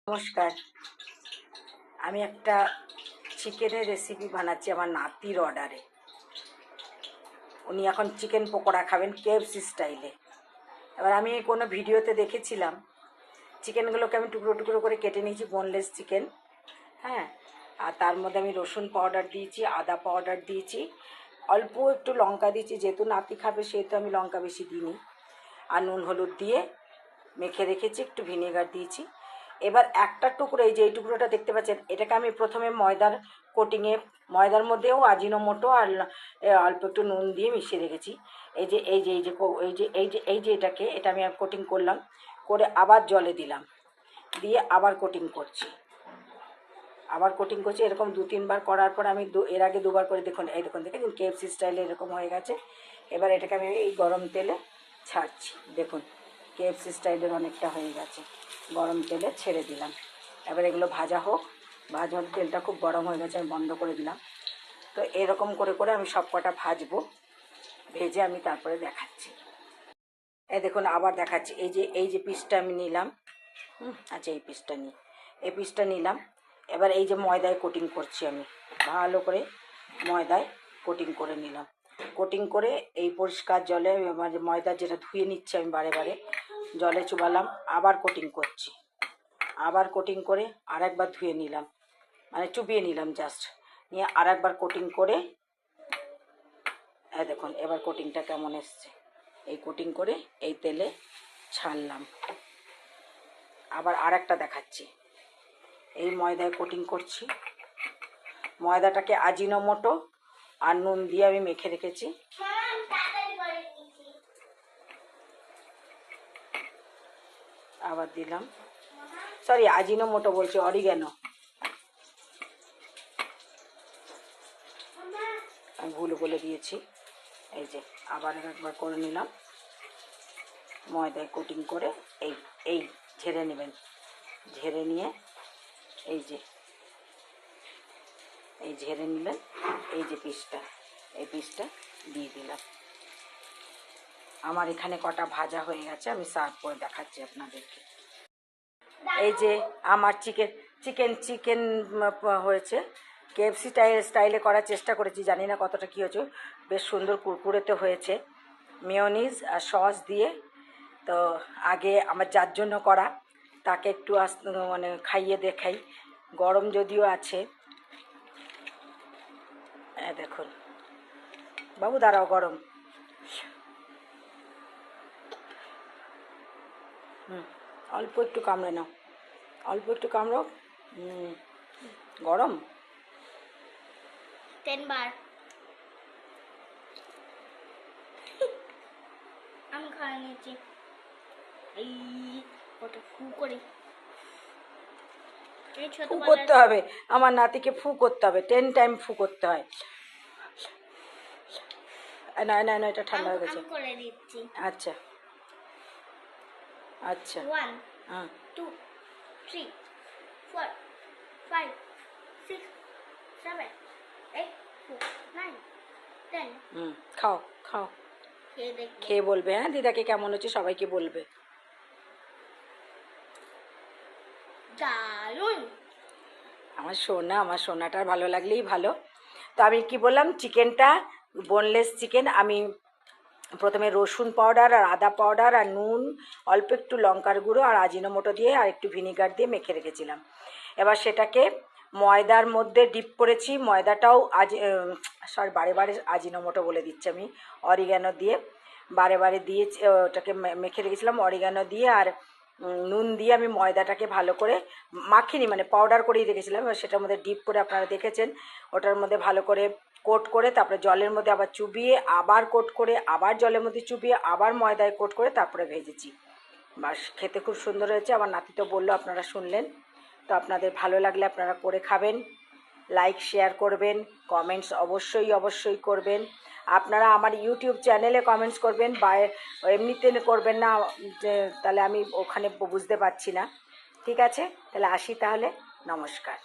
নমস্কার। আমি একটা চিকেনের রেসিপি বানাচ্ছি আমার নাতির অর্ডারে। উনি এখন চিকেন পকোড়া খাবেন কেএফসি স্টাইলে। এবার আমি কোনো ভিডিওতে দেখেছিলাম চিকেনগুলোকে আমি টুকরো টুকরো করে কেটে নিয়েছি, বোনলেস চিকেন। হ্যাঁ, আর তার মধ্যে আমি রসুন পাউডার দিয়েছি, আদা পাউডার দিয়েছি, অল্প একটু লঙ্কা দিয়েছি, যেহেতু নাতি খাবে সেহেতু আমি লঙ্কা বেশি দিইনি। আর নুন হলুদ দিয়ে মেখে রেখেছি, একটু ভিনেগার দিয়েছি। এবার একটা টুকরো, এই যে এই টুকরোটা দেখতে পাচ্ছেন, এটাকে আমি প্রথমে ময়দার কোটিংয়ে, ময়দার মধ্যেও আজিনোমোটো আর অল্প একটু নুন দিয়ে মিশিয়ে রেখেছি। এটা আমি কোটিং করলাম, করে আবার জলে দিলাম, দিয়ে আবার কোটিং করছি। এরকম 2-3 বার করার পর আমি এর আগে 2বার করে দেখুন কেএফসি স্টাইলে এরকম হয়ে গেছে। এবার এটাকে আমি এই গরম তেলে ছাড়ছি। দেখুন কেএফসি স্টাইলের অনেকটা হয়ে গেছে, গরম তেলে ছেড়ে দিলাম। এবার এগুলো ভাজা হোক। ভাজার তেলটা খুব গরম হয়ে গেছে, আমি বন্ধ করে দিলাম। তো এরকম করে করে আমি সব কটা ভাজবো, ভেজে আমি তারপরে দেখাচ্ছি। এই দেখুন আবার দেখাচ্ছি। এই যে পিসটা আমি নিলাম, আচ্ছা এই পিসটা নিলাম। এবার এই যে ময়দায় কোটিং করছি, আমি ভালো করে ময়দায় কোটিং করে নিলাম। কোটিং করে এই পরিষ্কার জলে, মানে ময়দা যেটা ধুয়ে নিচ্ছি আমি বারে বারে, জলে চুবালাম, আবার কোটিং করছি। আবার কোটিং করে আরেকবার ধুয়ে নিলাম, মানে চুবিয়ে নিলাম জাস্ট, নিয়ে আরেকবার কোটিং করে, দেখুন এবার কোটিংটা কেমন এসছে। এই কোটিং করে এই তেলে ছাড়লাম। আবার আরেকটা দেখাচ্ছি। এই ময়দায় কোটিং করছি, ময়দাটাকে আজিনোমোটো আর নুন দিয়ে আমি মেখে রেখেছি। আবার দিলাম, সরি আজিনোমোটো বলছি, অরিগ্যানো, আমি ভুল বলে দিয়েছি। এই যে আবার একবার করে নিলাম, ময়দায় কোটিং করে এই ঝেড়ে নেবেন। ঝেড়ে নিয়ে এই ঝেড়ে নিলেন, এই যে এই পিসটা দিয়ে দিলাম। আমার এখানে কটা ভাজা হয়ে গেছে, আমি সার্ভ করে দেখাচ্ছি আপনাদেরকে। এই যে আমার চিকেন হয়েছে। কেএফসি স্টাইলে করার চেষ্টা করেছি, জানি না কতটা কী হয়েছে, বেশ সুন্দর কুরকুরেতে হয়েছে মেয়োনিজ আর সস দিয়ে। তো আগে আমার যার জন্য করা, তাকে একটু মানে খাইয়ে দেখাই, গরম যদিও আছে। দেখুন বাবু, দাঁড়াও, গরম। অল্প একটু কামড়ে নাও, অল্প একটু কামড়ো। গরম 10 বার আমি খাই নিয়েছি। এই ওটা ফু করে ফু করতে হবে, আমার নাতিকে ফু করতে হবে, 10 টাইম ফু করতে হয়। না না না, এটা ঠান্ডা হয়ে গেছে। করে দিচ্ছি। আচ্ছা আচ্ছা, 1 2 3 4 5 6 7 8 9 10। খাও খাও, খেয়ে বলবে। হ্যাঁ, দিদাকে কেমন হচ্ছে সবাইকে বলবে। দারুণ। আমার সোনাটার ভালো লাগলেই ভালো। তো আমি কি বললাম, চিকেনটা বোনলেস চিকেন, আমি প্রথমে রসুন পাউডার আর আদা পাউডার আর নুন, অল্প একটু লঙ্কার গুঁড়ো আর আজিনোমোটো দিয়ে আর একটু ভিনিগার দিয়ে মেখে রেখেছিলাম। এবার সেটাকে ময়দার মধ্যে ডিপ করেছি। ময়দাটাও বারে বারে আজিনোমোটো বলে দিচ্ছি আমি, অরিগ্যানো দিয়ে বারে বারে দিয়ে ওটাকে মেখে রেখেছিলাম অরিগ্যানো দিয়ে, আর নুন দিয়ে আমি ময়দাটাকে ভালো করে মাখিনি, মানে পাউডার করেই রেখেছিলাম। এবার সেটার মধ্যে ডিপ করে, আপনারা দেখেছেন, ওটার মধ্যে ভালো করে কোট করে, তারপরে জলের মধ্যে আবার চুবিয়ে, আবার কোট করে, আবার জলের মধ্যে চুবিয়ে, আবার ময়দায় কোট করে তারপরে ভেজেছি। বাস, খেতে খুব সুন্দর হয়েছে। আমার নাতি তো বললো, আপনারা শুনলেন। তো আপনাদের ভালো লাগলে আপনারা করে খাবেন, লাইক শেয়ার করবেন, কমেন্টস অবশ্যই করবেন। আপনারা আমার ইউটিউব চ্যানেলে কমেন্টস করবেন, বা এমনিতে করবেন না, তাহলে আমি ওখানে বুঝতে পারছি না। ঠিক আছে, তাহলে আসি, তাহলে নমস্কার।